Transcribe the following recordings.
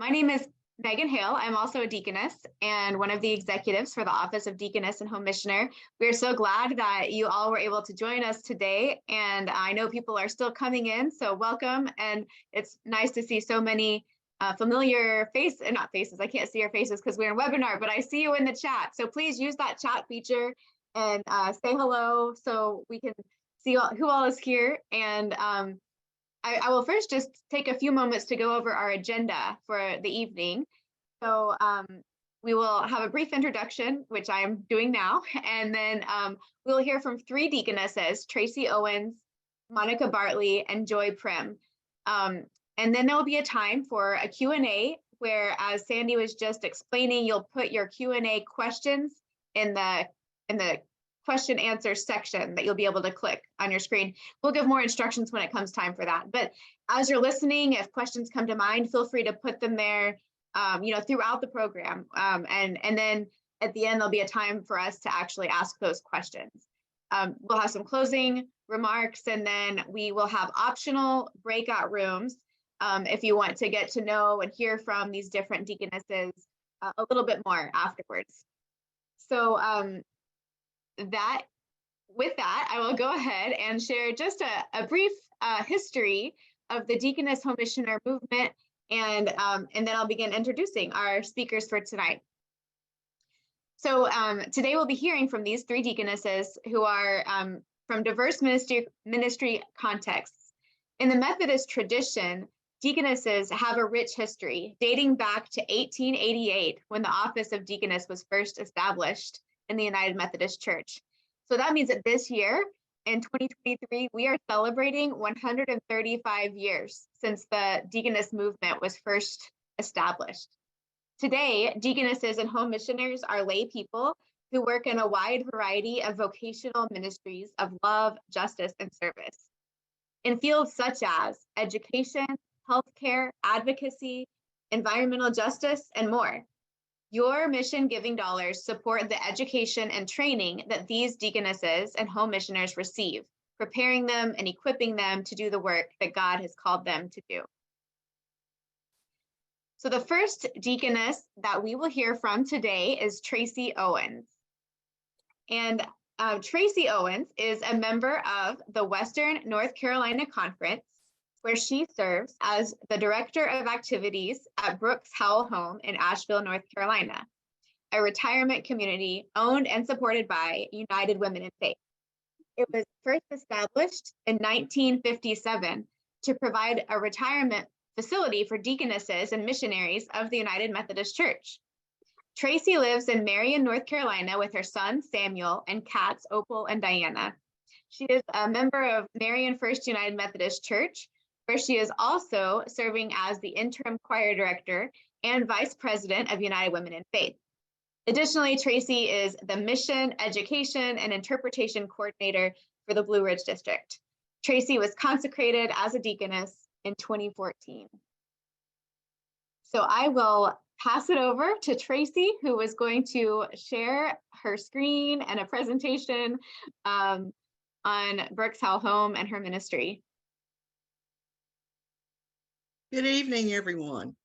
My name is Megan Hale. I'm also a deaconess and one of the executives for the Office of Deaconess and Home Missioner. We are so glad that you all were able to join us today. And I know people are still coming in, so welcome. And it's nice to see so many familiar faces, not faces, I can't see your faces because we're in webinar, but I see you in the chat. So please use that chat feature and say hello so we can see who all is here. And I will first just take a few moments to go over our agenda for the evening. So we will have a brief introduction, which I am doing now, and then we'll hear from three deaconesses, Tracey Owens, Monica Bartley, and Joy Prim. And then there will be a time for a Q&A where, as Sandy was just explaining, you'll put your Q&A questions in the question answer section that you'll be able to click on your screen. We'll give more instructions when it comes time for that. But as you're listening, if questions come to mind, feel free to put them there, throughout the program. And then at the end, there'll be a time for us to actually ask those questions. We'll have some closing remarks, and then we will have optional breakout rooms if you want to get to know and hear from these different deaconesses a little bit more afterwards. So with that, I will go ahead and share just a brief history of the Deaconess Home Missioner movement, and then I'll begin introducing our speakers for tonight. So today we'll be hearing from these three deaconesses who are from diverse ministry contexts. In the Methodist tradition, deaconesses have a rich history dating back to 1888, when the office of deaconess was first established in the United Methodist Church. So that means that this year, in 2023, we are celebrating 135 years since the deaconess movement was first established. Today, deaconesses and home missioners are lay people who work in a wide variety of vocational ministries of love, justice, and service in fields such as education, healthcare, advocacy, environmental justice, and more. Your mission giving dollars support the education and training that these deaconesses and home missioners receive, preparing them and equipping them to do the work that God has called them to do. So the first deaconess that we will hear from today is Tracey Owens. And Tracey Owens is a member of the Western North Carolina Conference, where she serves as the Director of Activities at Brooks-Howell Home in Asheville, North Carolina, a retirement community owned and supported by United Women in Faith. It was first established in 1957 to provide a retirement facility for deaconesses and missionaries of the United Methodist Church. Tracey lives in Marion, North Carolina with her son, Samuel, and cats, Opal and Diana. She is a member of Marion First United Methodist Church, where she is also serving as the interim choir director and vice president of United Women in Faith. Additionally, Tracey is the mission, education, and interpretation coordinator for the Blue Ridge District. Tracey was consecrated as a deaconess in 2014. So I will pass it over to Tracey, who is going to share her screen and a presentation on Brooks-Howell Home and her ministry. Good evening, everyone.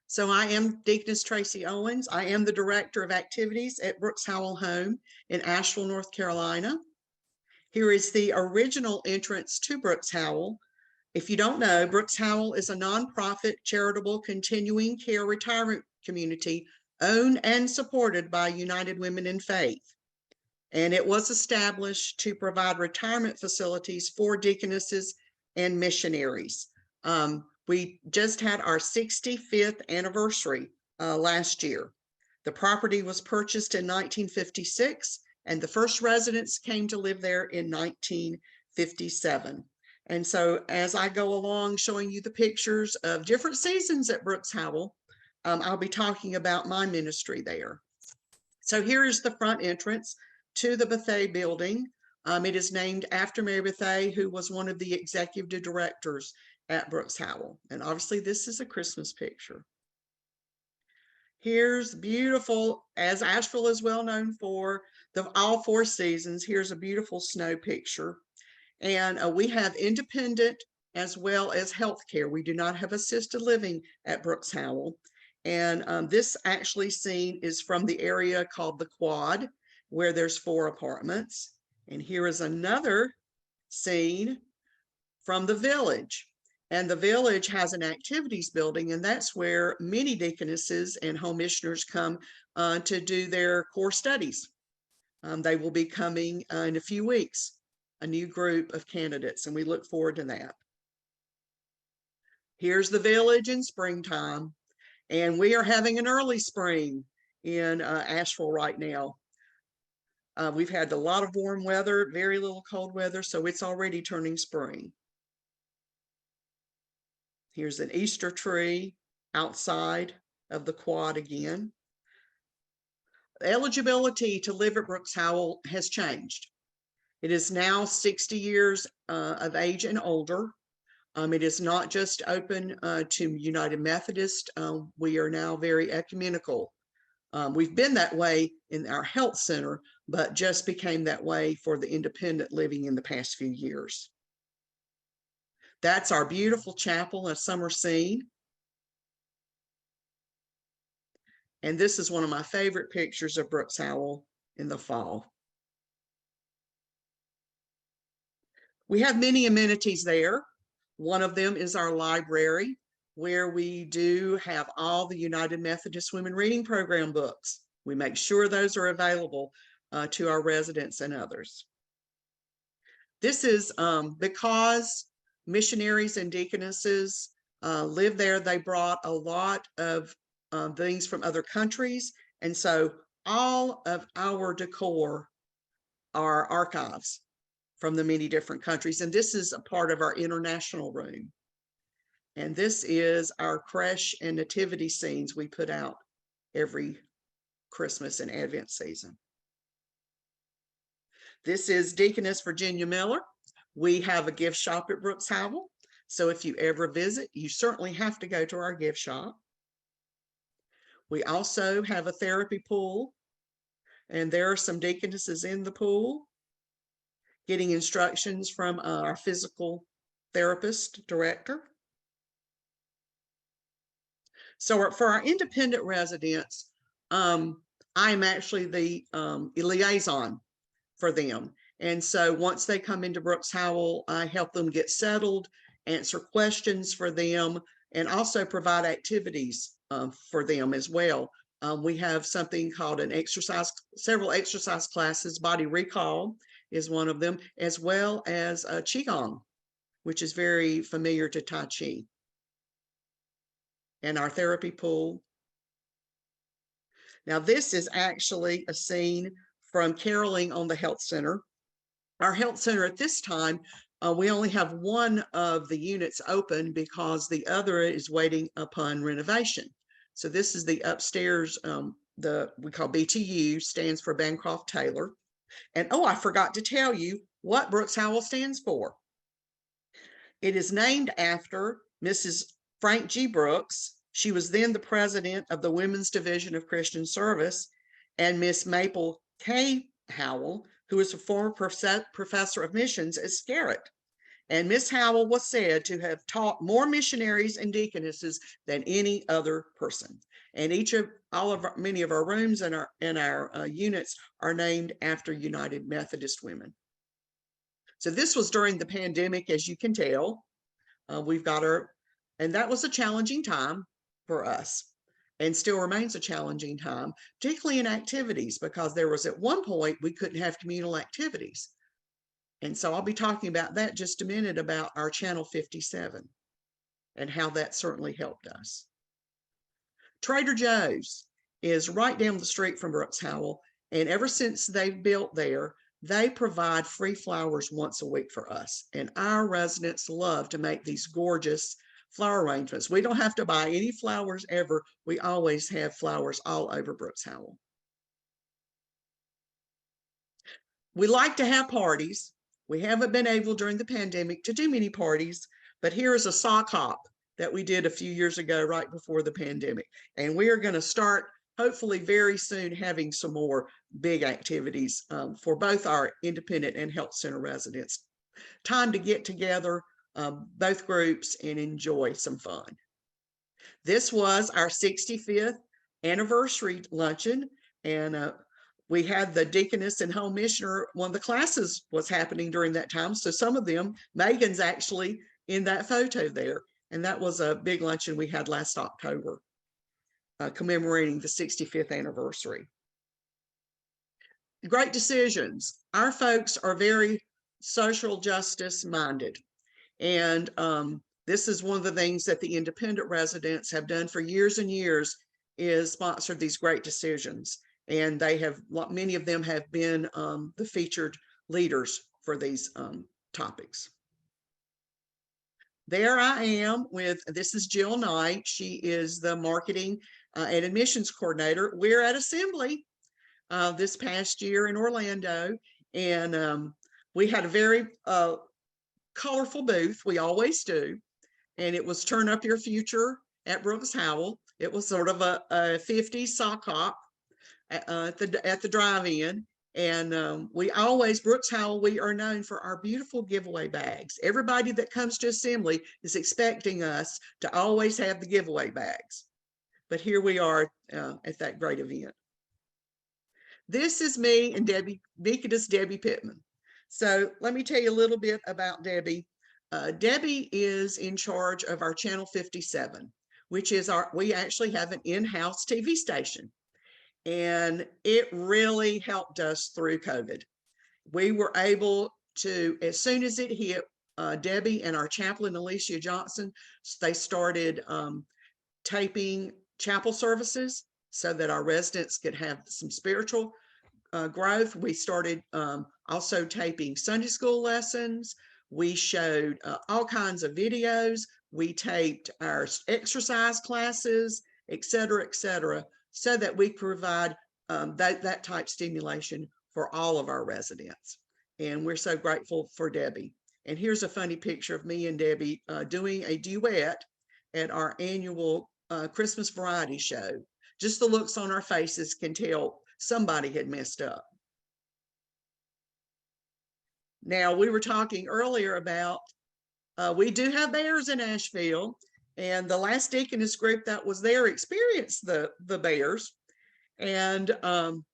So I am Deaconess Tracey Owens. I am the Director of Activities at Brooks-Howell Home in Asheville, North Carolina. Here is the original entrance to Brooks-Howell. If you don't know, Brooks-Howell is a nonprofit, charitable, continuing care retirement community owned and supported by United Women in Faith. And it was established to provide retirement facilities for deaconesses and missionaries. We just had our 65th anniversary last year. The property was purchased in 1956, and the first residents came to live there in 1957. And so as I go along showing you the pictures of different seasons at Brooks-Howell, I'll be talking about my ministry there. So here is the front entrance to the Bethea building. It is named after Mary Bethea, who was one of the executive directors at Brooks-Howell. And obviously this is a Christmas picture. Here's beautiful, as Asheville is well known for all 4 seasons, here's a beautiful snow picture. And we have independent as well as healthcare. We do not have assisted living at Brooks-Howell. And this actually scene is from the area called the Quad, where there's 4 apartments. And here is another scene from the village. And the village has an activities building, and that's where many deaconesses and home missioners come to do their core studies. They will be coming in a few weeks, a new group of candidates, and we look forward to that. Here's the village in springtime, and we are having an early spring in Asheville right now. We've had a lot of warm weather, very little cold weather, so it's already turning spring. Here's an Easter tree outside of the Quad again. Eligibility to live at Brooks-Howell has changed. It is now 60 years of age and older. It is not just open to United Methodist. We are now very ecumenical. We've been that way in our health center, but just became that way for the independent living in the past few years. That's our beautiful chapel, a summer scene. And this is one of my favorite pictures of Brooks-Howell in the fall. We have many amenities there. One of them is our library, where we do have all the United Methodist Women Reading Program books. We make sure those are available to our residents and others. This is because missionaries and deaconesses live there. They brought a lot of things from other countries. And so all of our decor are archives from the many different countries. And this is a part of our international room. And this is our creche and nativity scenes we put out every Christmas and Advent season. This is Deaconess Virginia Miller. We have a gift shop at Brooks-Howell. So if you ever visit, you certainly have to go to our gift shop. We also have a therapy pool, and there are some deaconesses in the pool getting instructions from our physical therapist director. So for our independent residents, I'm actually the liaison for them. And so once they come into Brooks-Howell, I help them get settled, answer questions for them, and also provide activities for them as well. We have something called several exercise classes. Body recall is one of them, as well as Qigong, which is very familiar to Tai Chi. And our therapy pool. Now this is actually a scene from caroling on the health center. Our health center at this time, we only have one of the units open because the other is waiting upon renovation. So this is the upstairs, we call BTU, stands for Bancroft Taylor. And oh, I forgot to tell you what Brooks-Howell stands for. It is named after Mrs. Frank G. Brooks. She was then the president of the Women's Division of Christian Service, and Miss Maple K. Howell, who is a former professor of missions at Scarrett. And Miss Howell was said to have taught more missionaries and deaconesses than any other person. And many of our rooms and our units are named after United Methodist women. So this was during the pandemic, as you can tell. And that was a challenging time for us, and still remains a challenging time, particularly in activities, because there was at one point we couldn't have communal activities. And so I'll be talking about that just a minute, about our Channel 57 and how that certainly helped us. Trader Joe's is right down the street from Brooks-Howell, and ever since they've built there, they provide free flowers once a week for us. And our residents love to make these gorgeous flower arrangements. We don't have to buy any flowers ever. We always have flowers all over Brooks-Howell. We like to have parties. We haven't been able during the pandemic to do many parties, but here is a sock hop that we did a few years ago, right before the pandemic. And we are going to start, hopefully very soon, having some more big activities for both our independent and health center residents time to get together, both groups, and enjoy some fun. This was our 65th anniversary luncheon, and we had the Deaconess and Home Missioner. One of the classes was happening during that time, so some of them, Megan's actually in that photo there, and that was a big luncheon we had last October, commemorating the 65th anniversary. Great decisions. Our folks are very social justice minded, and this is one of the things that the independent residents have done for years and years, is sponsored these great decisions. And they have, many of them have been the featured leaders for these topics. There I am with, this is Jill Knight. She is the marketing and admissions coordinator. We're at Assembly this past year in Orlando, and we had a very colorful booth. We always do. And it was Turn Up Your Future at Brooks-Howell. It was sort of a 50s sock hop at the drive-in. And we always, Brooks-Howell, we are known for our beautiful giveaway bags. Everybody that comes to Assembly is expecting us to always have the giveaway bags. But here we are at that great event. This is me and Deaconess Debbie Pittman. So let me tell you a little bit about Debbie. Debbie is in charge of our Channel 57, which is we actually have an in-house TV station. And it really helped us through COVID. We were able to, as soon as it hit, Debbie and our chaplain, Alicia Johnson, they started taping chapel services so that our residents could have some spiritual growth. We started also taping Sunday school lessons. We showed all kinds of videos. We taped our exercise classes, et cetera, so that we provide that type stimulation for all of our residents. And we're so grateful for Debbie. And here's a funny picture of me and Debbie doing a duet at our annual Christmas variety show. Just the looks on our faces can tell somebody had messed up. Now, we were talking earlier about, we do have bears in Asheville, and the last Deaconess group that was there experienced the bears. And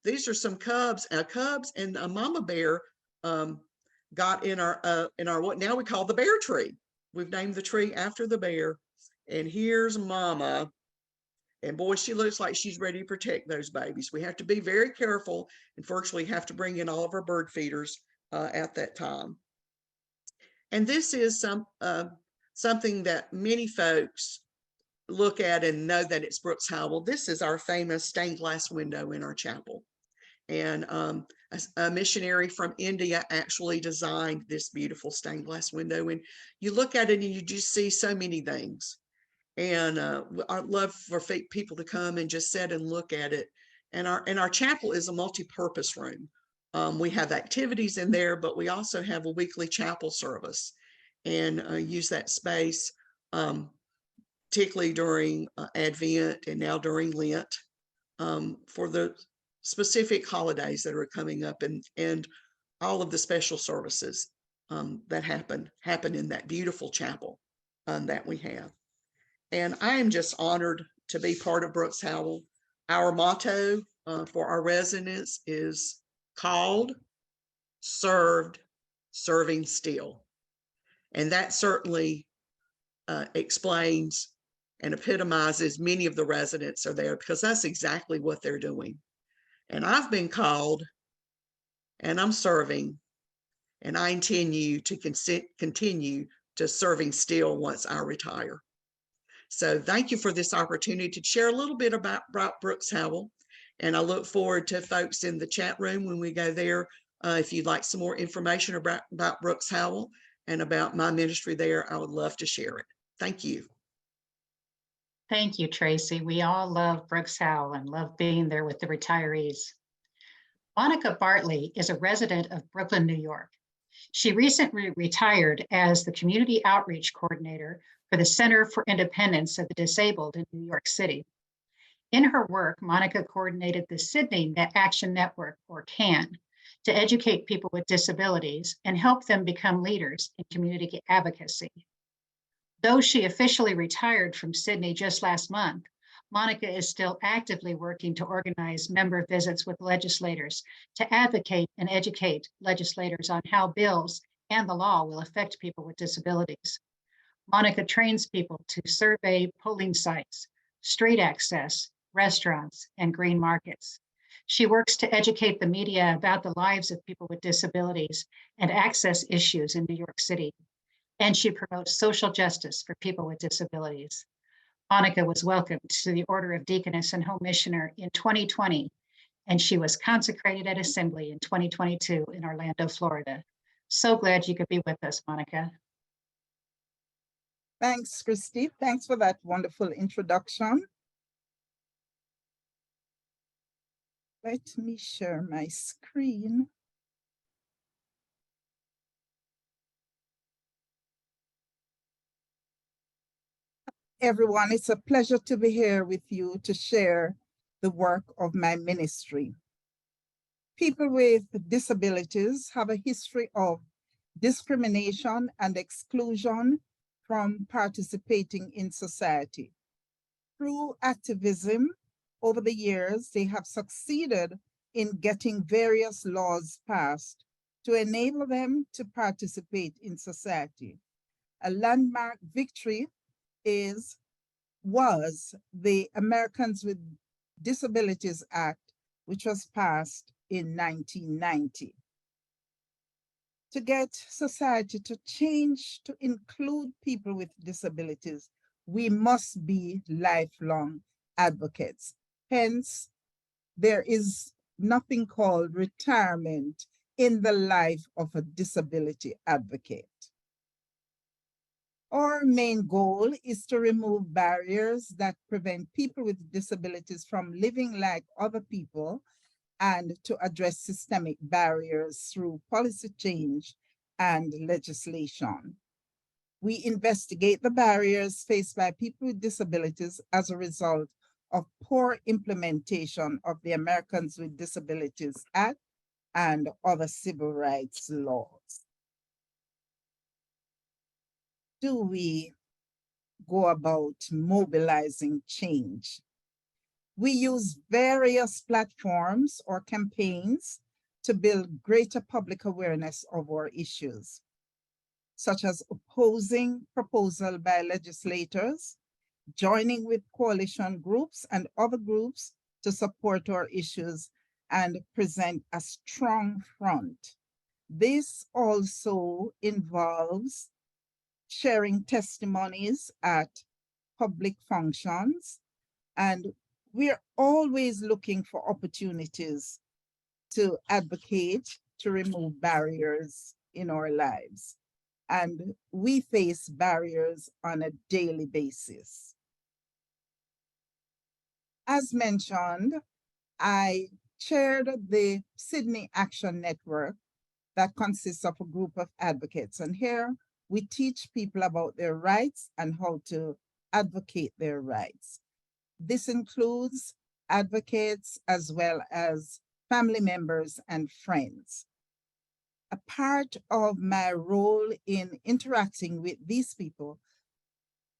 these are some cubs. Cubs and a mama bear got in our what now we call the bear tree. We've named the tree after the bear. And here's mama. And boy, she looks like she's ready to protect those babies. We have to be very careful and virtually have to bring in all of our bird feeders at that time. And this is something that many folks look at and know that it's Brooks-Howell. This is our famous stained glass window in our chapel. And a missionary from India actually designed this beautiful stained glass window. And you look at it and you just see so many things. And I'd love for people to come and just sit and look at it. And our chapel is a multi-purpose room. We have activities in there, but we also have a weekly chapel service and use that space, particularly during Advent and now during Lent, for the specific holidays that are coming up, and all of the special services that happen in that beautiful chapel that we have. And I am just honored to be part of Brooks-Howell. Our motto for our residents is called, served, serving still. And that certainly explains and epitomizes many of the residents are there, because that's exactly what they're doing. And I've been called and I'm serving, and I continue to serving still once I retire. So thank you for this opportunity to share a little bit about Brooks-Howell. And I look forward to folks in the chat room when we go there. If you'd like some more information about Brooks-Howell and about my ministry there, I would love to share it. Thank you. Thank you, Tracey. We all love Brooks-Howell and love being there with the retirees. Monica Bartley is a resident of Brooklyn, New York. She recently retired as the Community Outreach Coordinator for the Center for Independence of the Disabled in New York City. In her work, Monica coordinated the Sydney Action Network, or CAN, to educate people with disabilities and help them become leaders in community advocacy. Though she officially retired from Sydney just last month, Monica is still actively working to organize member visits with legislators to advocate and educate legislators on how bills and the law will affect people with disabilities. Monica trains people to survey polling sites, street access, restaurants, and green markets. She works to educate the media about the lives of people with disabilities and access issues in New York City. And she promotes social justice for people with disabilities. Monica was welcomed to the Order of Deaconess and Home Missioner in 2020, and she was consecrated at Assembly in 2022 in Orlando, Florida. So glad you could be with us, Monica. Thanks, Christy. Thanks for that wonderful introduction. Let me share my screen. Everyone, it's a pleasure to be here with you to share the work of my ministry. People with disabilities have a history of discrimination and exclusion from participating in society. Through activism over the years, they have succeeded in getting various laws passed to enable them to participate in society. A landmark victory was the Americans with Disabilities Act, which was passed in 1990. To get society to change to include people with disabilities, we must be lifelong advocates. Hence, there is nothing called retirement in the life of a disability advocate. Our main goal is to remove barriers that prevent people with disabilities from living like other people and to address systemic barriers through policy change and legislation. We investigate the barriers faced by people with disabilities as a result of poor implementation of the Americans with Disabilities Act and other civil rights laws. Do we go about mobilizing change? We use various platforms or campaigns to build greater public awareness of our issues, such as opposing proposals by legislators, joining with coalition groups and other groups to support our issues and present a strong front. This also involves sharing testimonies at public functions, and we're always looking for opportunities to advocate to remove barriers in our lives. And we face barriers on a daily basis. As mentioned, I chaired the Sydney Action Network that consists of a group of advocates. And here we teach people about their rights and how to advocate their rights. This includes advocates as well as family members and friends. A part of my role in interacting with these people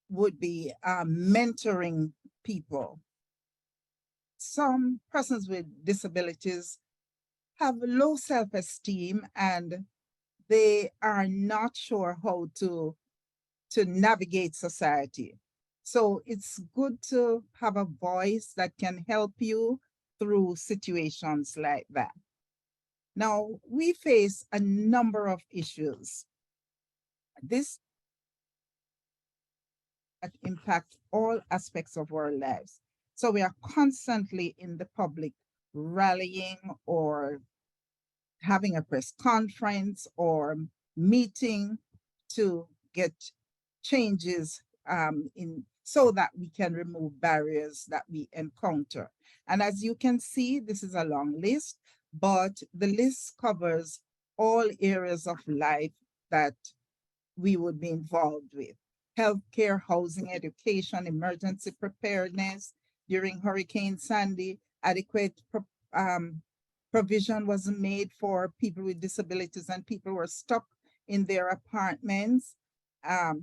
would be mentoring people. Some persons with disabilities have low self-esteem and they are not sure how to navigate society. So it's good to have a voice that can help you through situations like that. Now, we face a number of issues. This impact all aspects of our lives. So we are constantly in the public rallying or having a press conference or meeting to get changes so that we can remove barriers that we encounter. And as you can see, this is a long list, but the list covers all areas of life that we would be involved with: healthcare, housing, education, emergency preparedness during Hurricane Sandy, adequate provision wasn't made for people with disabilities, and people were stuck in their apartments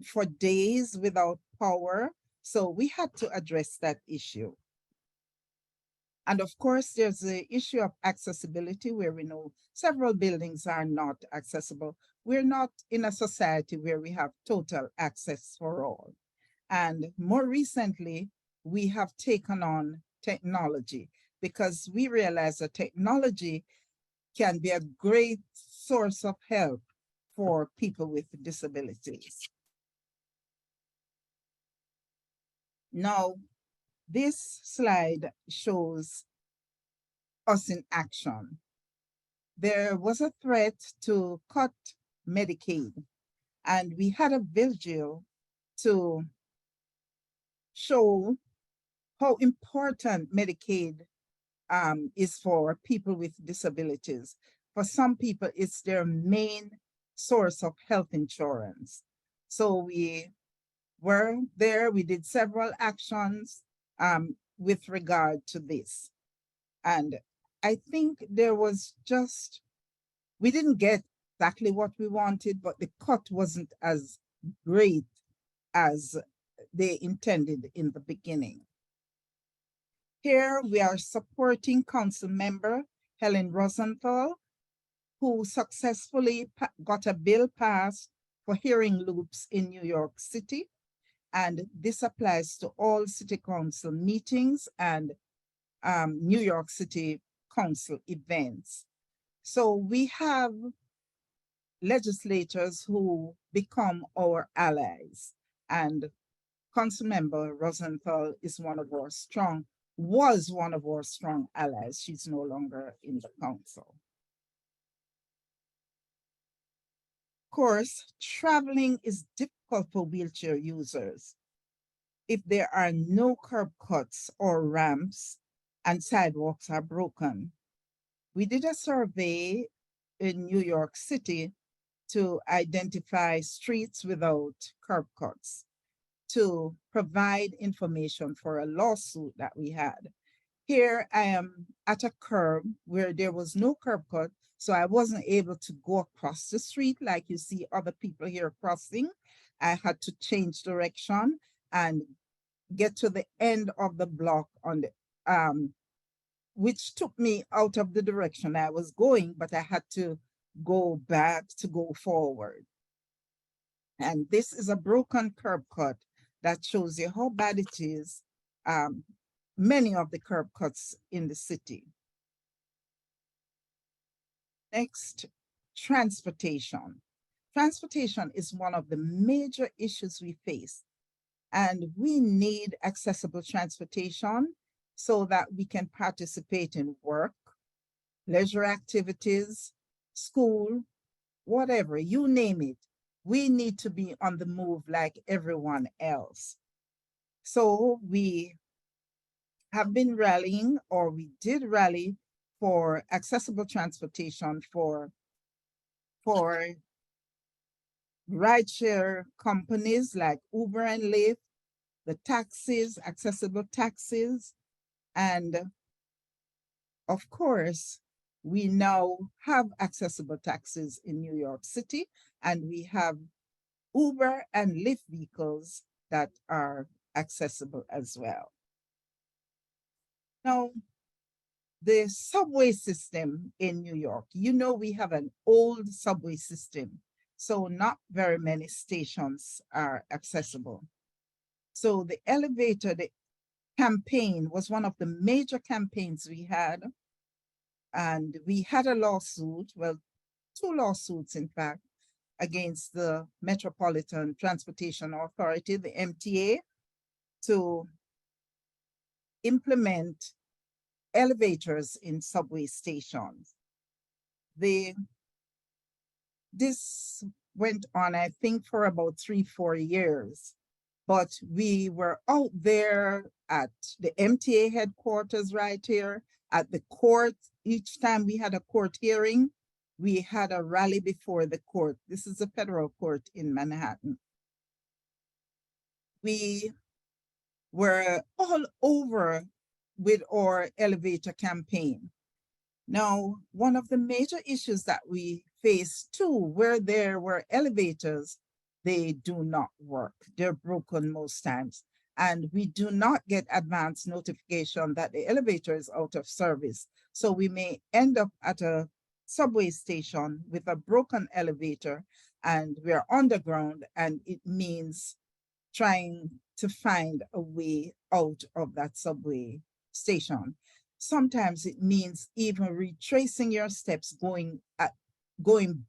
for days without power. So we had to address that issue. And of course, there's the issue of accessibility, where we know several buildings are not accessible. We're not in a society where we have total access for all. And more recently, we have taken on technology, because we realize that technology can be a great source of help for people with disabilities. Now, this slide shows us in action. There was a threat to cut Medicaid, and we had a vigil to show how important Medicaid is for people with disabilities. For some people, it's their main source of health insurance. So we were there, we did several actions with regard to this. And I think there was just, we didn't get exactly what we wanted, but the cut wasn't as great as they intended in the beginning. Here we are supporting Council Member Helen Rosenthal, who successfully got a bill passed for hearing loops in New York City. And this applies to all City Council meetings and New York City Council events. So we have legislators who become our allies, and Councilmember Rosenthal is was one of our strong allies. She's no longer in the council. Of course, traveling is difficult for wheelchair users if there are no curb cuts or ramps and sidewalks are broken. We did a survey in New York City to identify streets without curb cuts, to provide information for a lawsuit that we had. Here I am at a curb where there was no curb cut, so I wasn't able to go across the street like you see other people here crossing. I had to change direction and get to the end of the block on the which took me out of the direction I was going, but I had to go back to go forward. And this is a broken curb cut that shows you how bad it is, many of the curb cuts in the city. Next, transportation. Transportation is one of the major issues we face, and we need accessible transportation so that we can participate in work, leisure activities, school, whatever, you name it. We need to be on the move like everyone else. So we have been rallying, or we did rally for accessible transportation for rideshare companies like Uber and Lyft, the taxis, accessible taxis. And of course, we now have accessible taxis in New York City, and we have Uber and Lyft vehicles that are accessible as well. Now, the subway system in New York, you know, we have an old subway system, so not very many stations are accessible. So the elevator, the campaign was one of the major campaigns we had. And we had a lawsuit, well, 2 lawsuits, in fact, against the Metropolitan Transportation Authority, the MTA, to implement elevators in subway stations. This went on, I think, for about 3-4 years, but we were out there at the MTA headquarters right here, at the court. Each time we had a court hearing, we had a rally before the court. This is a federal court in Manhattan. We were all over with our elevator campaign. Now, one of the major issues that we face too, where there were elevators, they do not work. They're broken most times. And we do not get advance notification that the elevator is out of service. So we may end up at a subway station with a broken elevator and we're underground, and it means trying to find a way out of that subway station. Sometimes it means even retracing your steps, going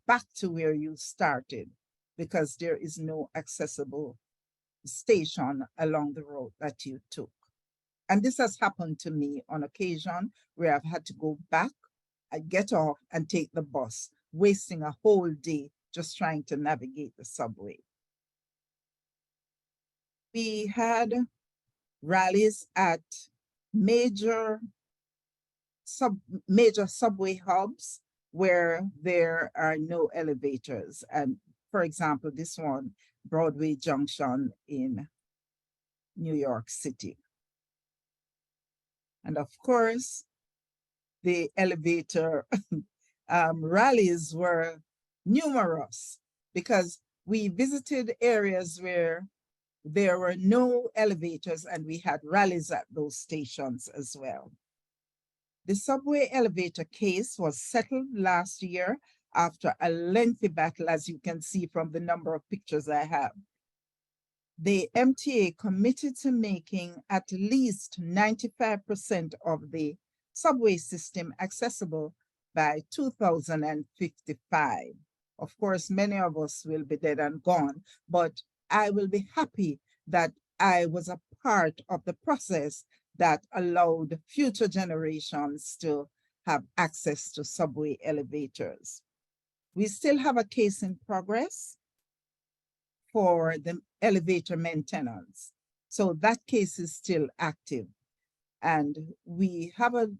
back to where you started, because there is no accessible station along the road that you took. And this has happened to me on occasion where I've had to go back, I get off and take the bus, wasting a whole day just trying to navigate the subway. We had rallies at major subway hubs where there are no elevators. And for example, this one, Broadway Junction in New York City. And of course, the elevator rallies were numerous because we visited areas where there were no elevators and we had rallies at those stations as well. The subway elevator case was settled last year after a lengthy battle, as you can see from the number of pictures I have. The MTA committed to making at least 95% of the subway system accessible by 2055. Of course, many of us will be dead and gone, but I will be happy that I was a part of the process that allowed future generations to have access to subway elevators. We still have a case in progress for the elevator maintenance. So that case is still active. And we have an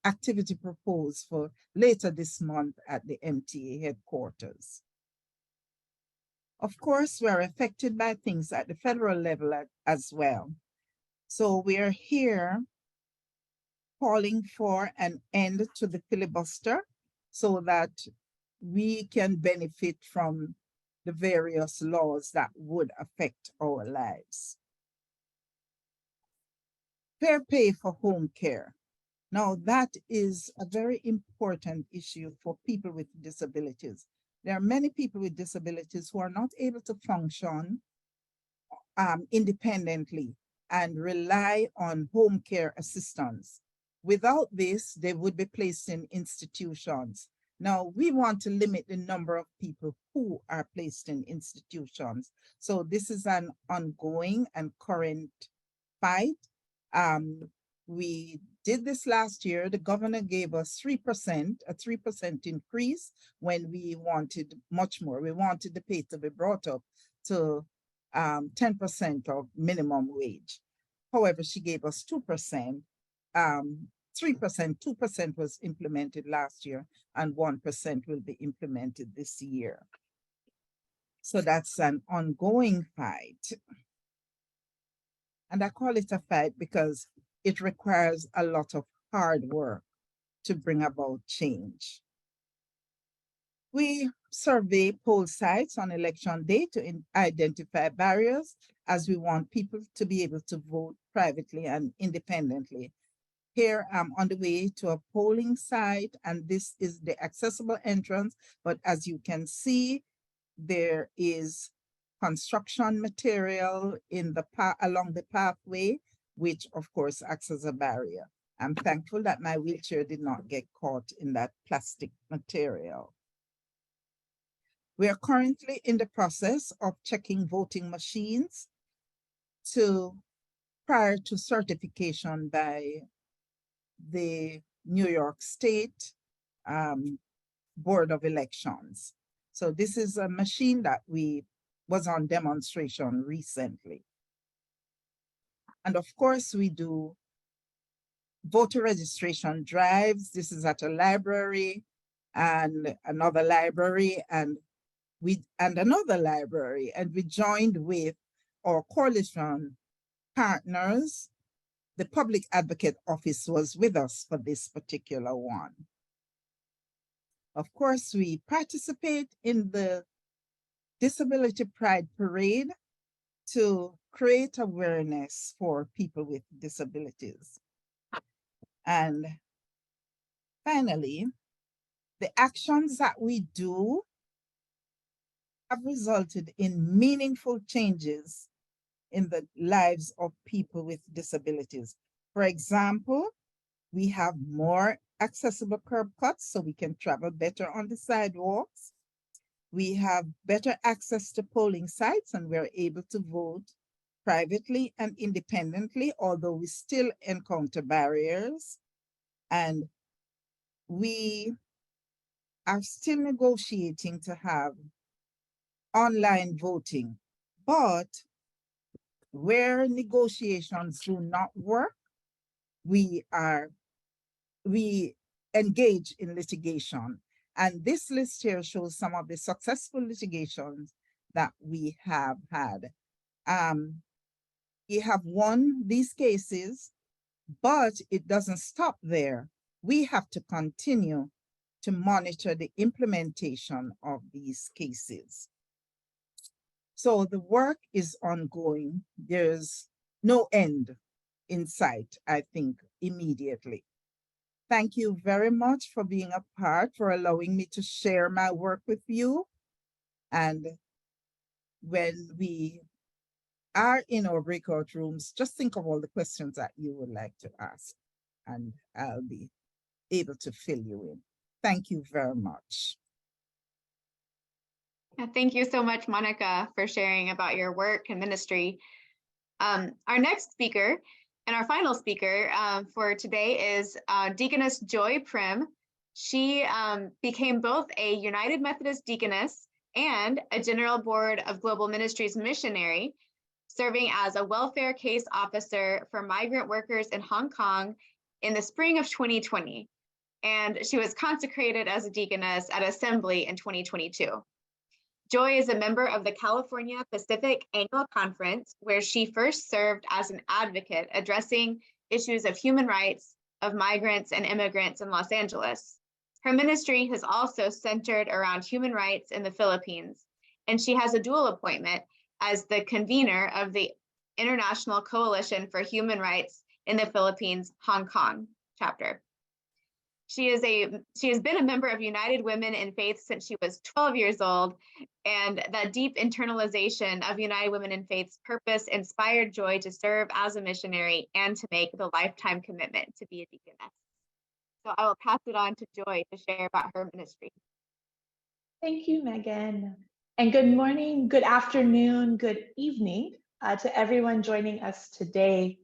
activity proposed for later this month at the MTA headquarters. Of course, we are affected by things at the federal level as well. So we are here calling for an end to the filibuster so that we can benefit from the various laws that would affect our lives. Fair pay for home care. Now, that is a very important issue for people with disabilities. There are many people with disabilities who are not able to function independently and rely on home care assistance. Without this, they would be placed in institutions. Now, we want to limit the number of people who are placed in institutions. So this is an ongoing and current fight. We did this last year. The governor gave us 3%, a 3% increase when we wanted much more. We wanted the pay to be brought up to 10% of minimum wage. However, she gave us 2%, 3%, 2% was implemented last year, and 1% will be implemented this year. So that's an ongoing fight. And I call it a fight because it requires a lot of hard work to bring about change. We survey poll sites on election day to identify barriers, as we want people to be able to vote privately and independently. Here I'm on the way to a polling site, and this is the accessible entrance, but as you can see, there is construction material in the along the pathway, which of course acts as a barrier. I'm thankful that my wheelchair did not get caught in that plastic material. We are currently in the process of checking voting machines prior to certification by the New York State Board of Elections. So this is a machine that was on demonstration recently. And of course, we do voter registration drives. This is at a library and another library and another library. And we joined with our coalition partners, the Public Advocate Office was with us for this particular one. Of course, we participate in the Disability Pride Parade to create awareness for people with disabilities. And finally, the actions that we do have resulted in meaningful changes in the lives of people with disabilities. For example, we have more accessible curb cuts so we can travel better on the sidewalks. We have better access to polling sites and we're able to vote privately and independently, although we still encounter barriers. And we are still negotiating to have online voting, but where negotiations do not work, we engage in litigation. And this list here shows some of the successful litigations that we have had. We have won these cases, but it doesn't stop there. We have to continue to monitor the implementation of these cases. So the work is ongoing. There's no end in sight, I think, immediately. Thank you very much for being a part, for allowing me to share my work with you. And when we are in our breakout rooms, just think of all the questions that you would like to ask, and I'll be able to fill you in. Thank you very much. Thank you so much, Monica, for sharing about your work and ministry. Our next speaker and our final speaker for today is Deaconess Joy Prim. She became both a United Methodist Deaconess and a General Board of Global Ministries Missionary, serving as a welfare case officer for migrant workers in Hong Kong in the spring of 2020. And she was consecrated as a deaconess at Assembly in 2022. Joy is a member of the California Pacific Annual Conference, where she first served as an advocate addressing issues of human rights of migrants and immigrants in Los Angeles. Her ministry has also centered around human rights in the Philippines, and she has a dual appointment as the convener of the International Coalition for Human Rights in the Philippines, Hong Kong chapter. She has been a member of United Women in Faith since she was 12 years old, and that deep internalization of United Women in Faith's purpose inspired Joy to serve as a missionary and to make the lifetime commitment to be a deaconess. So I will pass it on to Joy to share about her ministry. Thank you, Megan. And good morning, good afternoon, good evening to everyone joining us today.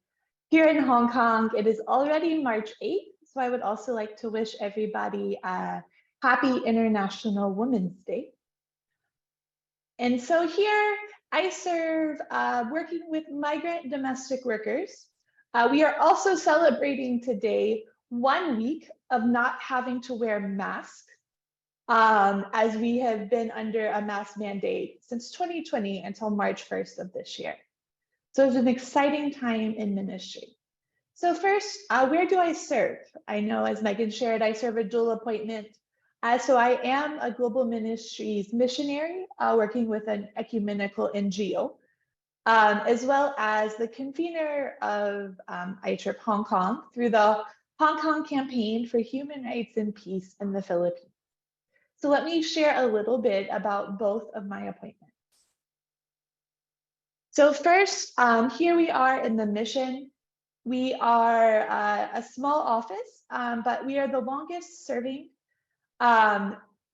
Here in Hong Kong, it is already March 8th. So I would also like to wish everybody a happy International Women's Day. And so here I serve working with migrant domestic workers. We are also celebrating today 1 week of not having to wear masks, as we have been under a mask mandate since 2020 until March 1st of this year. So it's an exciting time in ministry. So first, where do I serve? I know, as Megan shared, I serve a dual appointment. So I am a global ministries missionary working with an ecumenical NGO, as well as the convener of ITRIP Hong Kong through the Hong Kong Campaign for Human Rights and Peace in the Philippines. So let me share a little bit about both of my appointments. So first, here we are in the mission. We are a small office, but we are the longest serving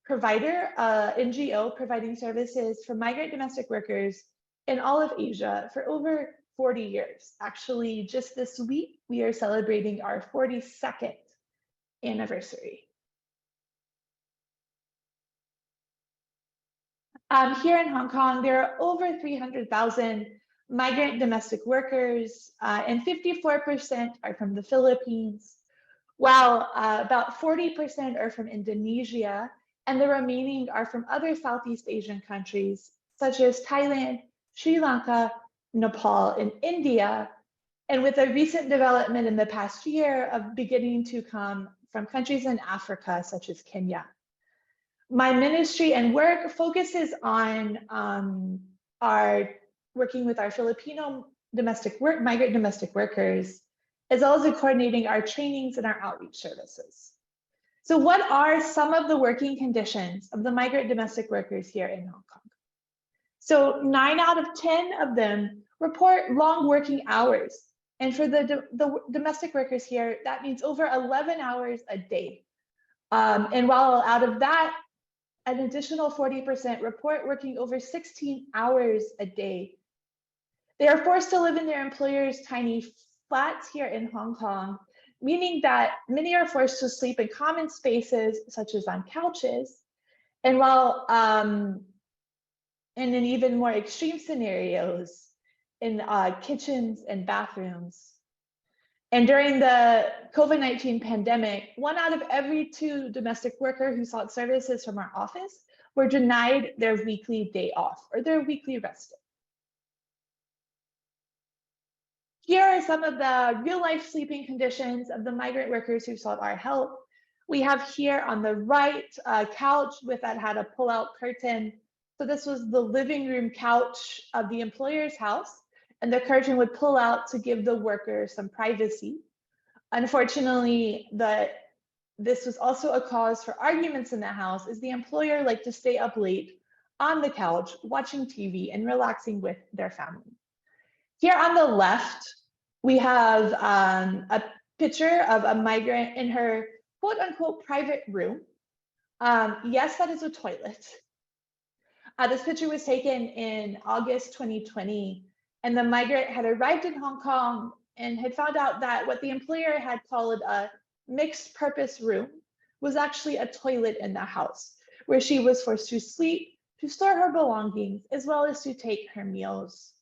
provider, NGO providing services for migrant domestic workers in all of Asia for over 40 years. Actually, just this week, we are celebrating our 42nd anniversary. Here in Hong Kong, there are over 300,000 migrant domestic workers, and 54% are from the Philippines, while about 40% are from Indonesia, and the remaining are from other Southeast Asian countries, such as Thailand, Sri Lanka, Nepal, and India, and with a recent development in the past year of beginning to come from countries in Africa, such as Kenya. My ministry and work focuses on our working with our Filipino migrant domestic workers, as well as coordinating our trainings and our outreach services. So what are some of the working conditions of the migrant domestic workers here in Hong Kong? So 9 out of 10 of them report long working hours. And for the domestic workers here, that means over 11 hours a day. And while out of that, an additional 40% report working over 16 hours a day. They are forced to live in their employer's tiny flats here in Hong Kong, meaning that many are forced to sleep in common spaces, such as on couches. And while, and in even more extreme scenarios, in kitchens and bathrooms. And during the COVID-19 pandemic, 1 out of every 2 domestic workers who sought services from our office were denied their weekly day off or their weekly rest day. Here are some of the real life sleeping conditions of the migrant workers who sought our help. We have here on the right a couch that had a pull-out curtain. So this was the living room couch of the employer's house, and the curtain would pull out to give the worker some privacy. Unfortunately, this was also a cause for arguments in the house, as the employer liked to stay up late on the couch, watching TV and relaxing with their family. Here on the left, we have a picture of a migrant in her quote unquote private room. Yes, that is a toilet. This picture was taken in August 2020, and the migrant had arrived in Hong Kong and had found out that what the employer had called a mixed purpose room was actually a toilet in the house, where she was forced to sleep, to store her belongings, as well as to take her meals.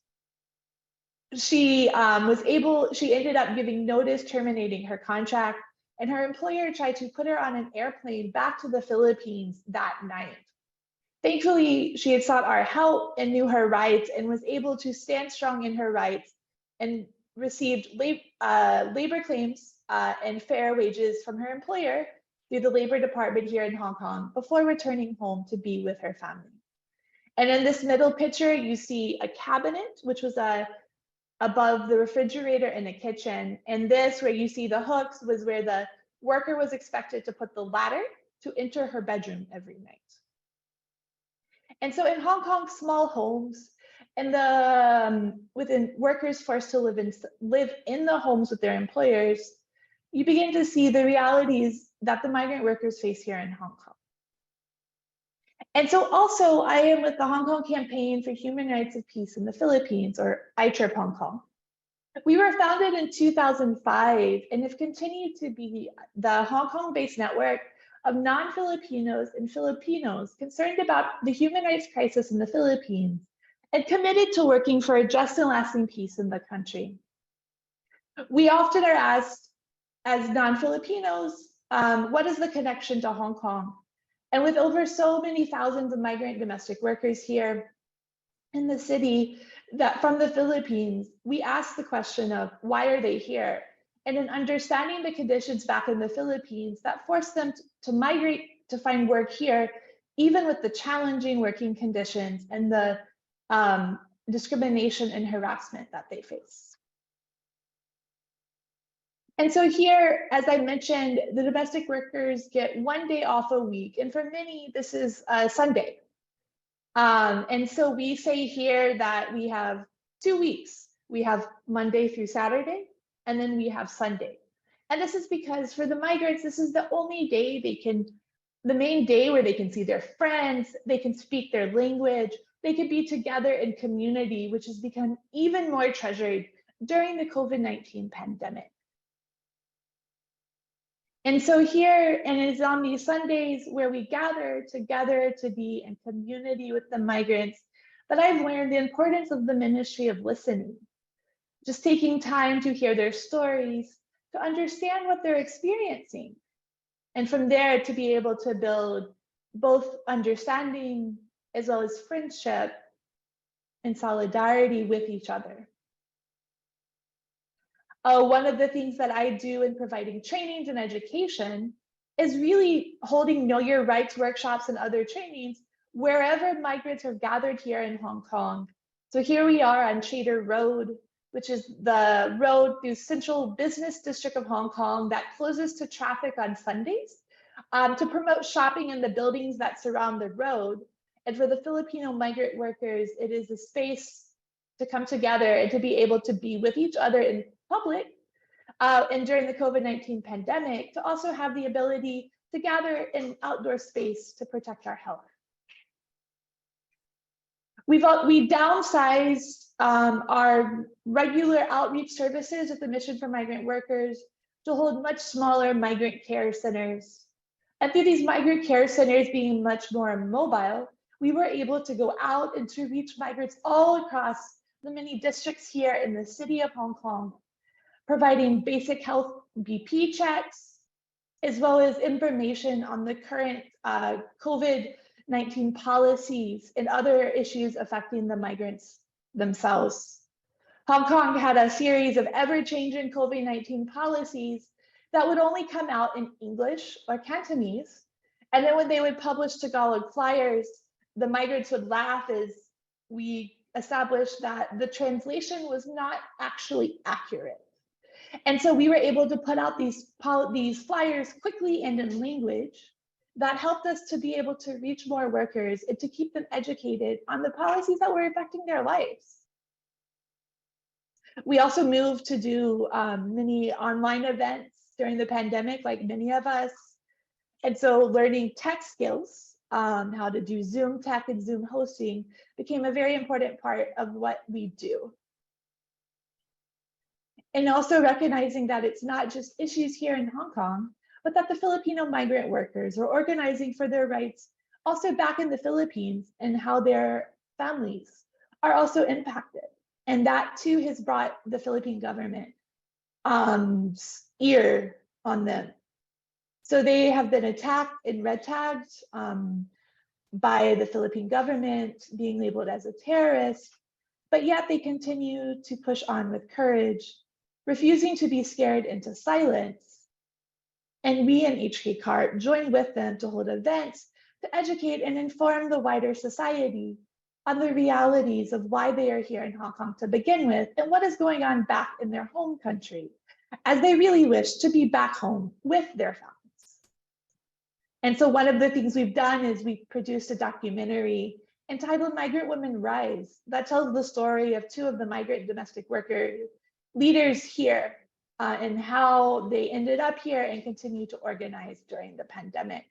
She ended up giving notice terminating her contract, and her employer tried to put her on an airplane back to the Philippines that night. Thankfully, she had sought our help and knew her rights and was able to stand strong in her rights and received labor claims and fair wages from her employer through the Labor Department here in Hong Kong before returning home to be with her family. And in this middle picture, you see a cabinet, which was above the refrigerator in the kitchen. And this, where you see the hooks, was where the worker was expected to put the ladder to enter her bedroom every night. And so in Hong Kong, small homes and within workers forced to live in the homes with their employers, you begin to see the realities that the migrant workers face here in Hong Kong. And so also I am with the Hong Kong Campaign for Human Rights of Peace in the Philippines, or ITRIP Hong Kong. We were founded in 2005 and have continued to be the Hong Kong-based network of non-Filipinos and Filipinos concerned about the human rights crisis in the Philippines and committed to working for a just and lasting peace in the country. We often are asked, as non-Filipinos, what is the connection to Hong Kong? And with over so many thousands of migrant domestic workers here in the city from the Philippines, we ask the question of why are they here? And in understanding the conditions back in the Philippines that forced them to migrate to find work here, even with the challenging working conditions and the discrimination and harassment that they face. And so here, as I mentioned, the domestic workers get 1 day off a week. And for many, this is Sunday. And so we say here that we have 2 weeks. We have Monday through Saturday, and then we have Sunday. And this is because for the migrants, this is the only day the main day where they can see their friends, they can speak their language, they can be together in community, which has become even more treasured during the COVID-19 pandemic. And so here, and it's on these Sundays where we gather together to be in community with the migrants, that I've learned the importance of the ministry of listening. Just taking time to hear their stories, to understand what they're experiencing. And from there to be able to build both understanding as well as friendship and solidarity with each other. One of the things that I do in providing trainings and education is really holding Know Your Rights workshops and other trainings wherever migrants are gathered here in Hong Kong. So here we are on Chater Road, which is the road through Central Business District of Hong Kong that closes to traffic on Sundays to promote shopping in the buildings that surround the road. And for the Filipino migrant workers, it is a space to come together and to be able to be with each other in public. And during the COVID-19 pandemic, to also have the ability to gather in outdoor space to protect our health. We downsized our regular outreach services at the Mission for Migrant Workers to hold much smaller migrant care centers. And through these migrant care centers being much more mobile, we were able to go out and to reach migrants all across the many districts here in the city of Hong Kong, providing basic health BP checks, as well as information on the current COVID-19 policies and other issues affecting the migrants themselves. Hong Kong had a series of ever-changing COVID-19 policies that would only come out in English or Cantonese. And then when they would publish Tagalog flyers, the migrants would laugh as we established that the translation was not actually accurate. And so we were able to put out these flyers quickly and in language that helped us to be able to reach more workers and to keep them educated on the policies that were affecting their lives. We also moved to do many online events during the pandemic, like many of us. And so learning tech skills, how to do Zoom tech and Zoom hosting became a very important part of what we do. And also recognizing that it's not just issues here in Hong Kong, but that the Filipino migrant workers are organizing for their rights also back in the Philippines, and how their families are also impacted. And that too has brought the Philippine government ear on them. So they have been attacked and red tagged by the Philippine government, being labeled as a terrorist, but yet they continue to push on with courage, refusing to be scared into silence. And we in HK CART join with them to hold events to educate and inform the wider society on the realities of why they are here in Hong Kong to begin with, and what is going on back in their home country, as they really wish to be back home with their families. And so one of the things we've done is we've produced a documentary entitled Migrant Women Rise that tells the story of two of the migrant domestic worker leaders here and how they ended up here and continue to organize during the pandemic.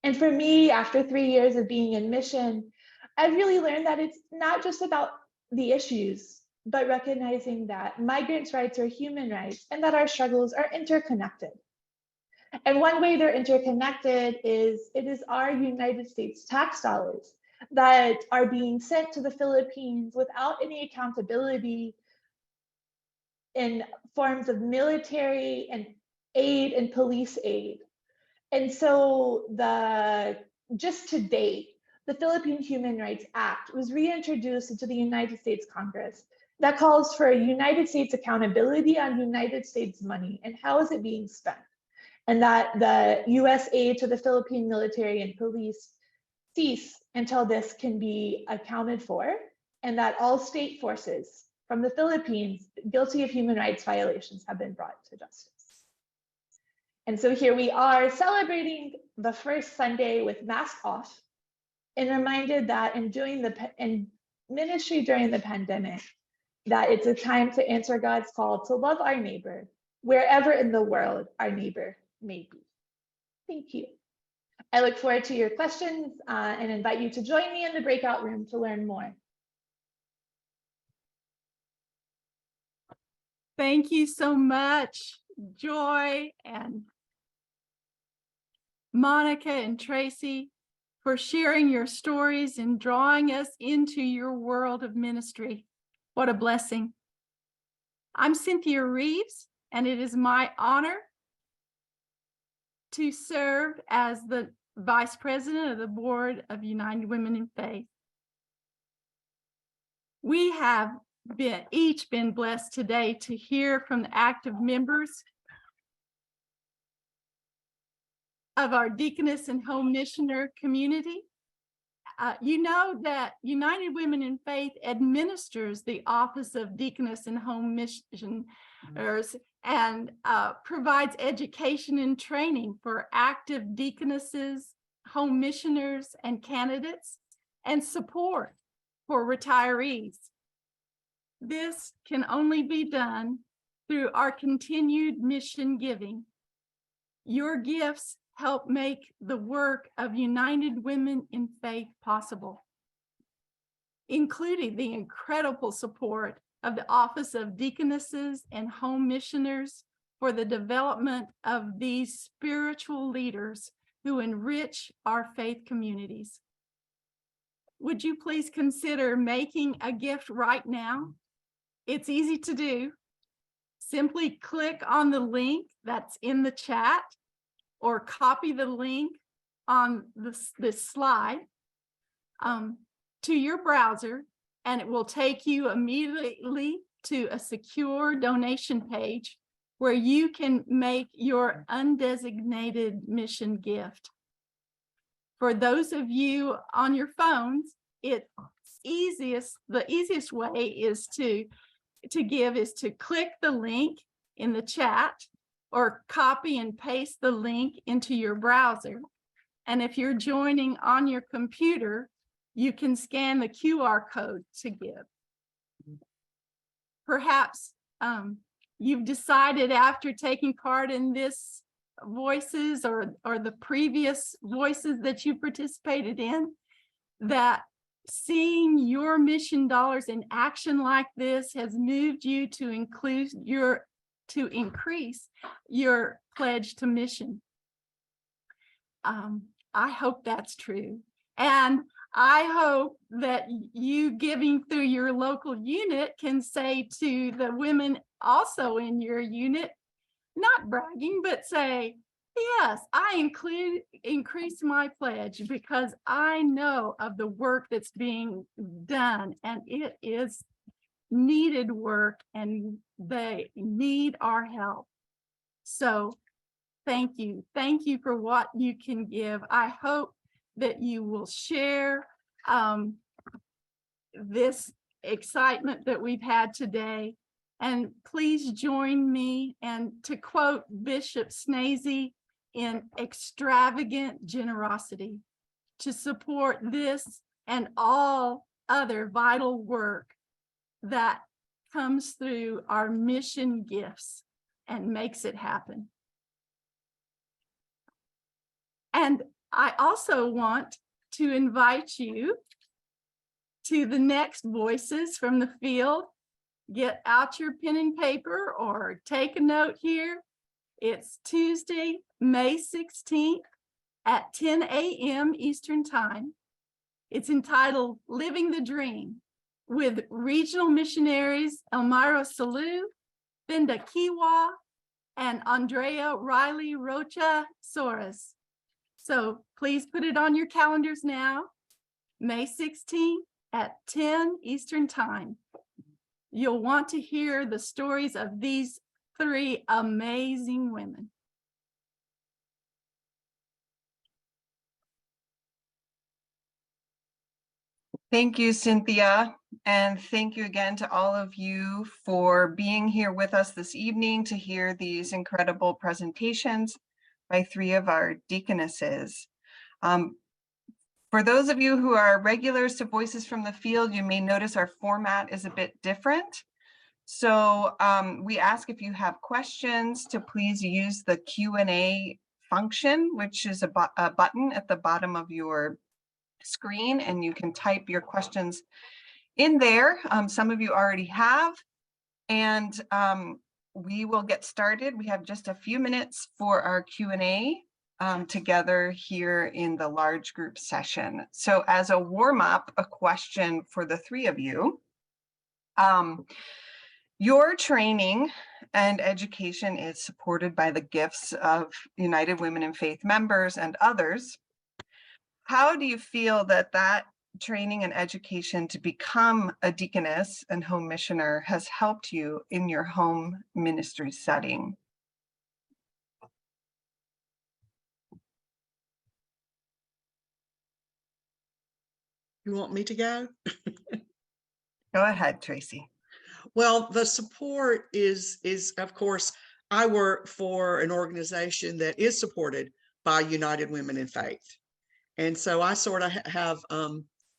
And for me, after 3 years of being in mission, I really learned that it's not just about the issues, but recognizing that migrants' rights are human rights and that our struggles are interconnected. And one way they're interconnected is it is our United States tax dollars that are being sent to the Philippines without any accountability in forms of military and aid and police aid. And so just to date, the Philippine Human Rights Act was reintroduced into the United States Congress that calls for a United States accountability on United States money and how is it being spent. And that the US aid to the Philippine military and police cease until this can be accounted for, and that all state forces from the Philippines guilty of human rights violations have been brought to justice. And so here we are celebrating the first Sunday with mask off, and reminded that in ministry during the pandemic, that it's a time to answer God's call to love our neighbor wherever in the world our neighbor may be. Thank you. I look forward to your questions and invite you to join me in the breakout room to learn more. Thank you so much, Joy and Monica and Tracey, for sharing your stories and drawing us into your world of ministry. What a blessing. I'm Cynthia Reeves, and it is my honor to serve as the Vice President of the Board of United Women in Faith. We have each been blessed today to hear from the active members of our Deaconess and Home Missioner community. You know that United Women in Faith administers the Office of Deaconess and Home Missioners and provides education and training for active deaconesses, home missioners, and candidates, and support for retirees. This can only be done through our continued mission giving. Your gifts help make the work of United Women in Faith possible, including the incredible support of the Office of Deaconesses and Home Missioners for the development of these spiritual leaders who enrich our faith communities. Would you please consider making a gift right now? It's easy to do. Simply click on the link that's in the chat or copy the link on this slide to your browser, and it will take you immediately to a secure donation page where you can make your undesignated mission gift. For those of you on your phones, the easiest way is to give is to click the link in the chat or copy and paste the link into your browser. And if you're joining on your computer, you can scan the QR code to give. Perhaps you've decided after taking part in this voices or the previous voices that you participated in, that seeing your mission dollars in action like this has moved you to increase your pledge to mission. I hope that's true. And I hope that you giving through your local unit can say to the women also in your unit, not bragging, but say, yes, I increase my pledge because I know of the work that's being done, and it is needed work and they need our help. So thank you. Thank you for what you can give. I hope that you will share this excitement that we've had today. And please join me, and to quote Bishop Snazy, in extravagant generosity to support this and all other vital work that comes through our mission gifts and makes it happen. And I also want to invite you to the next Voices from the Field. Get out your pen and paper or take a note here. It's Tuesday, May 16th at 10 a.m. Eastern Time. It's entitled Living the Dream with regional missionaries Elmira Salou, Binda Kiwa, and Andrea Riley Rocha Soros. So please put it on your calendars now, May 16th at 10 Eastern Time. You'll want to hear the stories of these three amazing women. Thank you, Cynthia. And thank you again to all of you for being here with us this evening to hear these incredible presentations by three of our deaconesses. For those of you who are regulars to Voices from the Field, you may notice our format is a bit different. So we ask if you have questions to please use the Q&A function, which is a button at the bottom of your screen, and you can type your questions in there. Some of you already have, and we will get started. We have just a few minutes for our Q&A together here in the large group session. So as a warm-up, a question for the three of you. Your training and education is supported by the gifts of United Women in Faith members and others. How do you feel that training and education to become a deaconess and home missioner has helped you in your home ministry setting? You want me to go? Go ahead, Tracey. Well, the support is of course, I work for an organization that is supported by United Women in Faith. And so I sort of have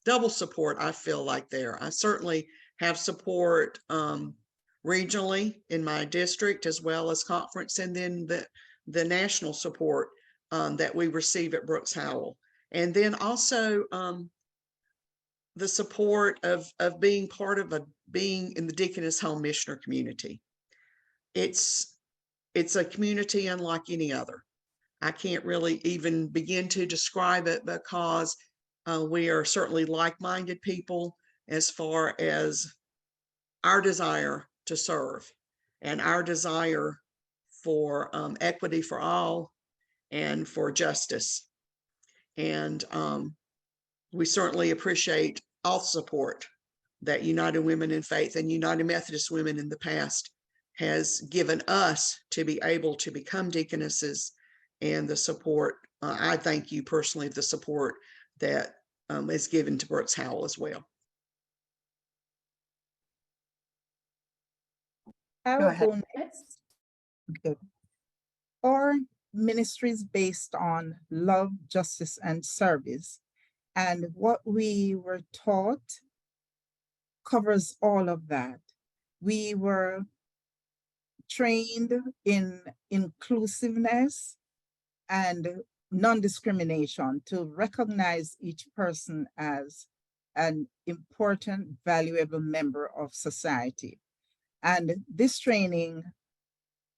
double support, I feel like there. I certainly have support regionally in my district as well as conference, and then the national support that we receive at Brooks-Howell. And then also the support of being part of being in the Deaconess Home Missioner community. It's a community unlike any other. I can't really even begin to describe it, because we are certainly like-minded people as far as our desire to serve and our desire for equity for all and for justice. And we certainly appreciate all support that United Women in Faith and United Methodist Women in the past has given us to be able to become deaconesses, and the support, I thank you personally, the support that is given to Brooks-Howell as well. I Go will ahead. go next. Good. Our ministry is based on love, justice, and service. And what we were taught covers all of that. We were trained in inclusiveness and non-discrimination, to recognize each person as an important, valuable member of society. And this training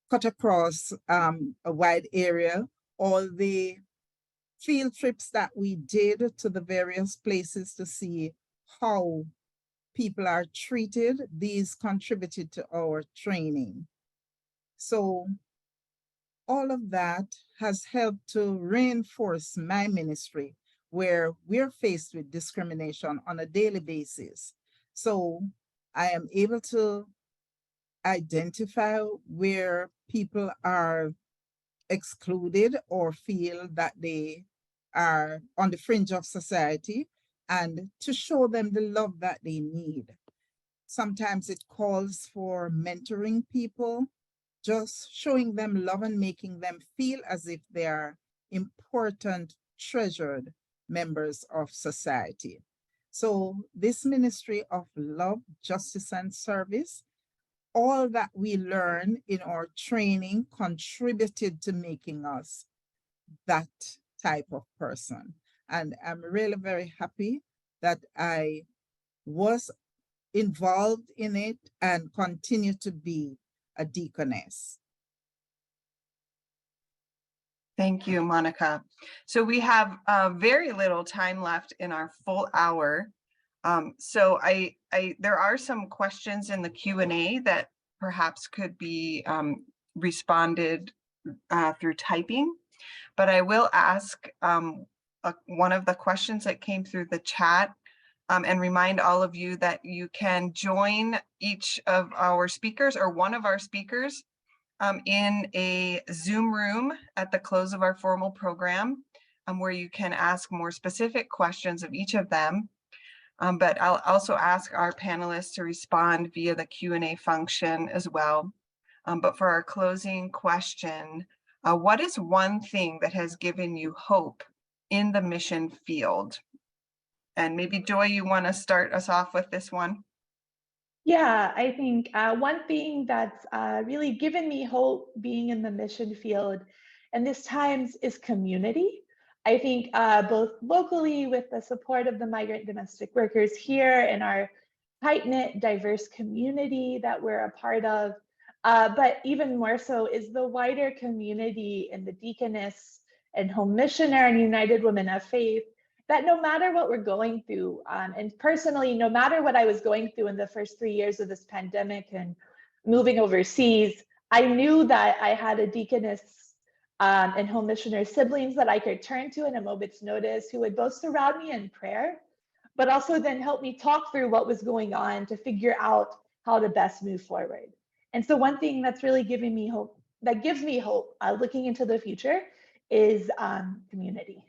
cut across a wide area. All the field trips that we did to the various places to see how people are treated, these contributed to our training. So all of that has helped to reinforce my ministry, where we're faced with discrimination on a daily basis. So I am able to identify where people are excluded or feel that they are on the fringe of society, and to show them the love that they need. Sometimes it calls for mentoring people, just showing them love and making them feel as if they are important, treasured members of society. So this ministry of love, justice, and service, all that we learn in our training contributed to making us that type of person. And I'm really very happy that I was involved in it and continue to be a deaconess. Thank you, Monica. So we have very little time left in our full hour. So there are some questions in the Q&A that perhaps could be responded through typing, but I will ask one of the questions that came through the chat, and remind all of you that you can join each of our speakers or one of our speakers in a Zoom room at the close of our formal program, where you can ask more specific questions of each of them. But I'll also ask our panelists to respond via the Q&A function as well. But for our closing question, what is one thing that has given you hope in the mission field? And maybe Joy, you want to start us off with this one? Yeah, I think one thing that's really given me hope being in the mission field and this times is community. I think both locally with the support of the migrant domestic workers here in our tight-knit, diverse community that we're a part of, but even more so is the wider community in the Deaconess and Home Missionary and United Women of Faith, that no matter what we're going through, and personally, no matter what I was going through in the first 3 years of this pandemic and moving overseas, I knew that I had a deaconess and home missionary siblings that I could turn to in a moment's notice, who would both surround me in prayer, but also then help me talk through what was going on to figure out how to best move forward. And so one thing that's really giving me hope, that gives me hope looking into the future, is community.